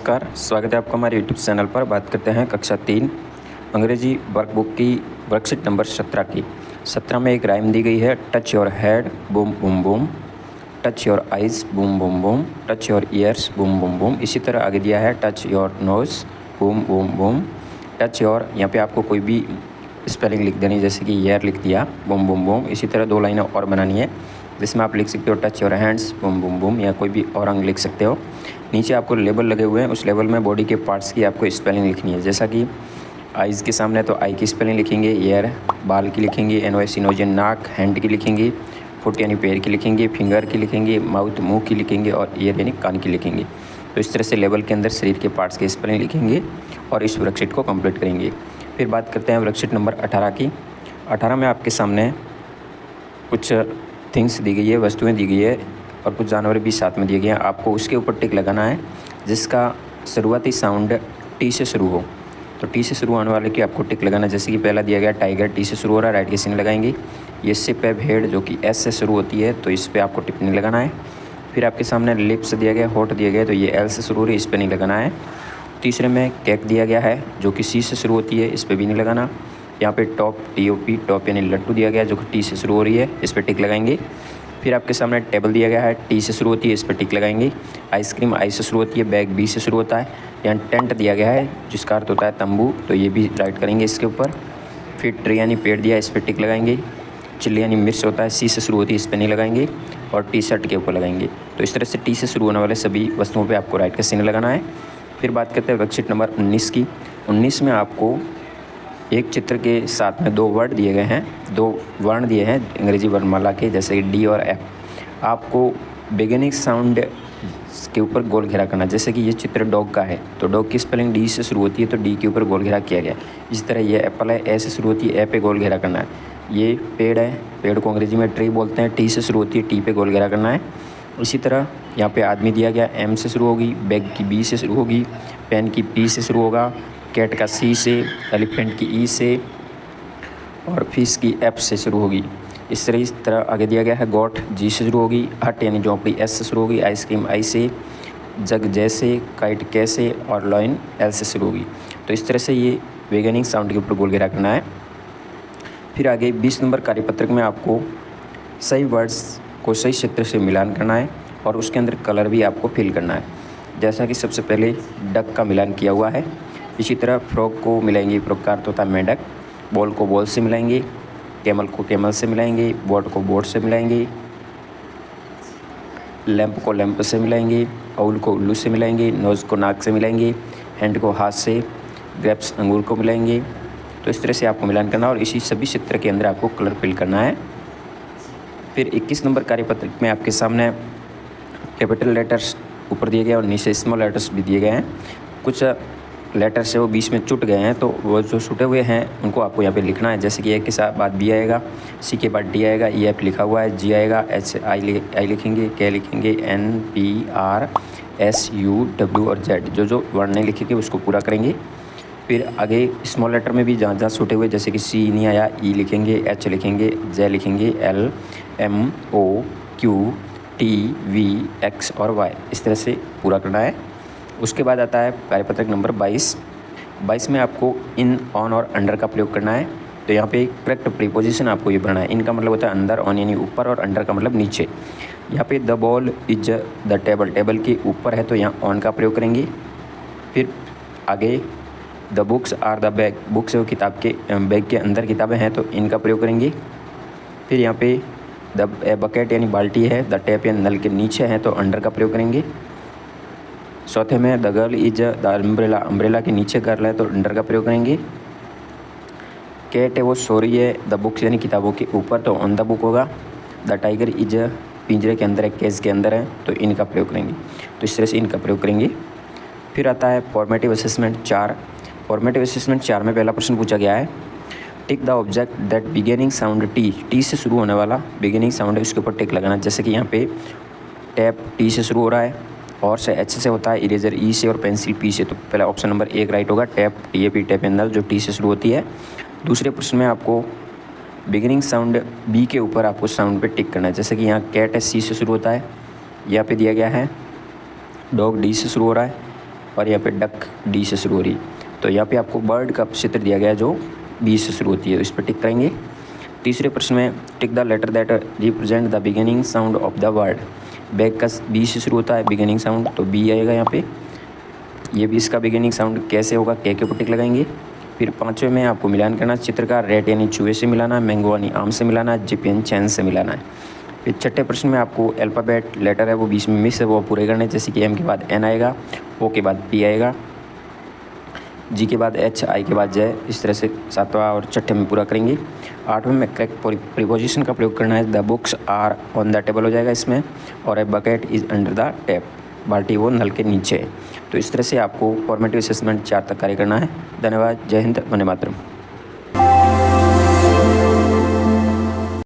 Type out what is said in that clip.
नमस्कार, स्वागत है आपका हमारे यूट्यूब चैनल पर। बात करते हैं कक्षा 3 अंग्रेजी वर्कबुक की वर्कशीट नंबर 17 की। 17 में एक राइम दी गई है, touch your head boom boom boom, touch your eyes boom boom boom, touch your ears boom boom boom. इसी तरह आगे दिया है touch your nose boom boom boom, touch your, यहाँ पे आपको कोई भी स्पेलिंग लिख देनी, जैसे कि ईयर लिख दिया बूम बूम बूम। इसी तरह 2 लाइनें और बनानी है जिसमें आप लिख सकते हो touch your hands boom boom boom, या कोई भी और अंग लिख सकते हो। नीचे आपको लेबल लगे हुए हैं, उस लेबल में बॉडी के पार्ट्स की आपको स्पेलिंग लिखनी है। जैसा कि आइज़ के सामने तो आई की स्पेलिंग लिखेंगे, ईयर बाल की लिखेंगे, एनओएस इनोजन नाक, हैंड की लिखेंगे, फुट यानी पैर की लिखेंगे, फिंगर की लिखेंगे, माउथ मुंह की लिखेंगे और ईयर यानी कान की लिखेंगे। तो इस तरह से लेबल के अंदर शरीर के पार्ट्स की स्पेलिंग लिखेंगे और इस वर्कशीट को कंप्लीट करेंगे। फिर बात करते हैं वर्कशीट नंबर 18 की। 18 में आपके सामने कुछ थिंग्स दी गई है, वस्तुएं दी गई है और कुछ जानवर भी साथ में दिए गए हैं। आपको उसके ऊपर टिक लगाना है जिसका शुरुआती साउंड टी से शुरू हो। तो टी से शुरू होने वाले की आपको टिक लगाना है। जैसे कि पहला दिया गया टाइगर, टी से शुरू हो रहा है, राइट के सीन लगाएंगे। ये सिप है भेड़, जो कि एस से शुरू होती है, तो इस पर आपको टिक नहीं लगाना है। फिर आपके सामने लिप्स दिया गया, होठ दिया गया, तो ये एल से शुरू हो रही है, इस पर नहीं लगाना है। तीसरे में केक दिया गया है जो कि सी से शुरू होती है, इस पर भी नहीं लगाना। यहाँ पे टॉप TOP, टॉप यानी लट्टू दिया गया है जो कि टी से शुरू हो रही है, इस पर टिक लगाएंगे। फिर आपके सामने टेबल दिया गया है, टी से शुरू होती है, इस पर टिक लगाएंगे। आइसक्रीम आई से शुरू होती है, बैग बी से शुरू होता है। यहाँ टेंट दिया गया है जिसका अर्थ होता है तंबू, तो ये भी राइट करेंगे इसके ऊपर। फिर ट्री यानी पेड़ दिया है, इस पर टिक लगाएंगे। चिल्ली यानी मिर्च होता है, सी से शुरू होती है, इस पर नहीं लगाएंगे और टी शर्ट के ऊपर लगाएंगे। तो इस तरह से टी से शुरू होने वाले सभी वस्तुओं पर आपको राइट का चिन्ह लगाना है। फिर बात करते हैं वर्कशीट नंबर 19 की। 19 में आपको एक चित्र के साथ में 2 वर्ड दिए गए हैं, 2 वर्ण दिए हैं अंग्रेजी वर्णमाला के, जैसे कि डी और एफ। आपको बिगिनिंग साउंड के ऊपर गोल घेरा करना। जैसे कि ये चित्र डॉग का है, तो डॉग की स्पेलिंग डी से शुरू होती है, तो डी के ऊपर गोल घेरा किया गया। इसी तरह ये एप्पल है, ए से शुरू होती है, ए पे गोल घेरा करना है। ये पेड़ है, पेड़ को अंग्रेजी में ट्री बोलते हैं, टी से शुरू होती है, टी पे गोल घेरा करना है। इसी तरह यहाँ पे आदमी दिया गया, एम से शुरू होगी, बैग की बी से शुरू होगी, पेन की पी से शुरू होगा, कैट का सी से, एलिफेंट की ई से और फिश की एफ से शुरू होगी। इस तरह आगे दिया गया है, गोट जी से शुरू होगी, हट यानी झोंपड़ी एस से शुरू होगी, आइसक्रीम आई से, जग जैसे, काइट कैसे और लॉइन एल से शुरू होगी। तो इस तरह से ये बिगिनिंग साउंड के ऊपर गोल घेरा करना है। फिर आगे 20 नंबर कार्यपत्रक में आपको सही वर्ड्स को सही क्षेत्र से मिलान करना है और उसके अंदर कलर भी आपको फिल करना है। जैसा कि सबसे पहले डक का मिलान किया हुआ है। इसी तरह फ्रॉक को मिलाएंगे, फ्रॉक का अर्थ होता है मेंढक। बॉल को बॉल से मिलाएंगे, कैमल को कैमल से मिलाएंगे, बोट को बोट से मिलाएंगे, लैंप को लैंप से मिलाएंगे, आउल को उल्लू से मिलाएंगे, नोज़ को नाक से मिलाएंगे, हैंड को हाथ से, ग्रेप्स अंगूर को मिलाएंगे। तो इस तरह से आपको मिलान करना और इसी सभी चित्र के अंदर आपको कलर फिल करना है। फिर 21 नंबर कार्यपत्रक में आपके सामने कैपिटल लेटर्स ऊपर दिए गए और नीचे स्मॉल लेटर्स भी दिए गए हैं। कुछ लेटर्स है वो बीच में छूट गए हैं, तो वो जो छूटे हुए हैं उनको आपको यहाँ पे लिखना है। जैसे कि ए के साथ बाद बी आएगा, सी के बाद डी आएगा, ई एफ लिखा हुआ है, जी आएगा, एच आई लिखेंगे, के लिखेंगे, N P R S U W और जेड, जो वर्ण नहीं लिखेंगे उसको पूरा करेंगे। फिर आगे स्मॉल लेटर में भी जहाँ छूटे हुए, जैसे कि सी नहीं आया, ई लिखेंगे, एच लिखेंगे, जे लिखेंगे, L M O Q T V X और वाई, इस तरह से पूरा करना है। उसके बाद आता है कार्यपत्रक नंबर 22 में आपको इन, ऑन और अंडर का प्रयोग करना है। तो यहाँ पे करेक्ट प्रीपोजिशन आपको ये भरना है। इन का मतलब होता है अंदर, ऑन यानी ऊपर और अंडर का मतलब नीचे। यहाँ पे the ball is the table, table के ऊपर है तो यहाँ ऑन का प्रयोग करेंगे। फिर आगे the books are the bag, books है वो किताब के बैग के अंदर किताबें हैं तो इनका प्रयोग करेंगे। फिर यहाँ पे द बकेट यानी बाल्टी है, द टैप यानी नल के नीचे है तो अंडर का प्रयोग करेंगे। चौथे में the girl is the umbrella, umbrella के नीचे गर्ल है तो अंडर का प्रयोग करेंगे। कैट है वो सो रही है, द बुक्स यानी किताबों के ऊपर तो ऑन द बुक होगा। द टाइगर इज पिंजरे के अंदर है, केज के अंदर है तो इनका प्रयोग करेंगे। तो इस तरह से इनका प्रयोग करेंगे। फिर आता है फॉर्मेटिव असेसमेंट 4। फॉर्मेटिव असेसमेंट 4 में पहला प्रश्न पूछा गया है, tick the object that beginning sound T, T से शुरू होने वाला बिगिनिंग साउंड है उसके ऊपर टिक लगाना। जैसे कि यहाँ पे टैप टी से शुरू हो रहा है, और से एच से होता है, इरेजर ई से और पेंसिल पी से, तो पहला ऑप्शन नंबर 1 राइट होगा, टैप TAP टैप एंड नल जो टी से शुरू होती है। दूसरे प्रश्न में आपको बिगिनिंग साउंड बी के ऊपर आपको साउंड पे टिक करना है। जैसे कि यहाँ कैट है, सी से शुरू होता है, यहाँ पे दिया गया है डॉग, डी से शुरू हो रहा है, और यहाँ पे डक डी से शुरू हो रही। तो यहाँ पे आपको बर्ड का चित्र दिया गया है जो बी से शुरू होती है, इस पर टिक करेंगे। तीसरे प्रश्न में tick the letter that represent the beginning sound of the word. Bag का बी से शुरू होता है बिगिनिंग साउंड, तो बी आएगा यहाँ पे। ये भी इसका बिगिनिंग साउंड कैसे होगा, के ऊपर टिक लगाएंगे। फिर पाँचवें में आपको मिलान करना है चित्रकार, रेट यानी चूहे से मिलाना है, मैंगो यानी आम से मिलाना है, जिप यानी चैन से मिलाना है। फिर छठे प्रश्न में आपको अल्फ़ाबेट लेटर है वो बीच में मिस है वो पूरे करने, जैसे कि एम के बाद एन आएगा, ओ के बाद पी आएगा, जी के बाद एच, आई के बाद जय, इस तरह से सातवां और छठे में पूरा करेंगे। आठवें में करेक्ट प्रीपोजिशन का प्रयोग करना है, the books are on the table हो जाएगा इसमें, और a bucket is under the tap, बाल्टी वो नल के नीचे है। तो इस तरह से आपको फॉर्मेटिव असेसमेंट 4 तक कार्य करना है। धन्यवाद। जय हिंद, वंदे मातरम।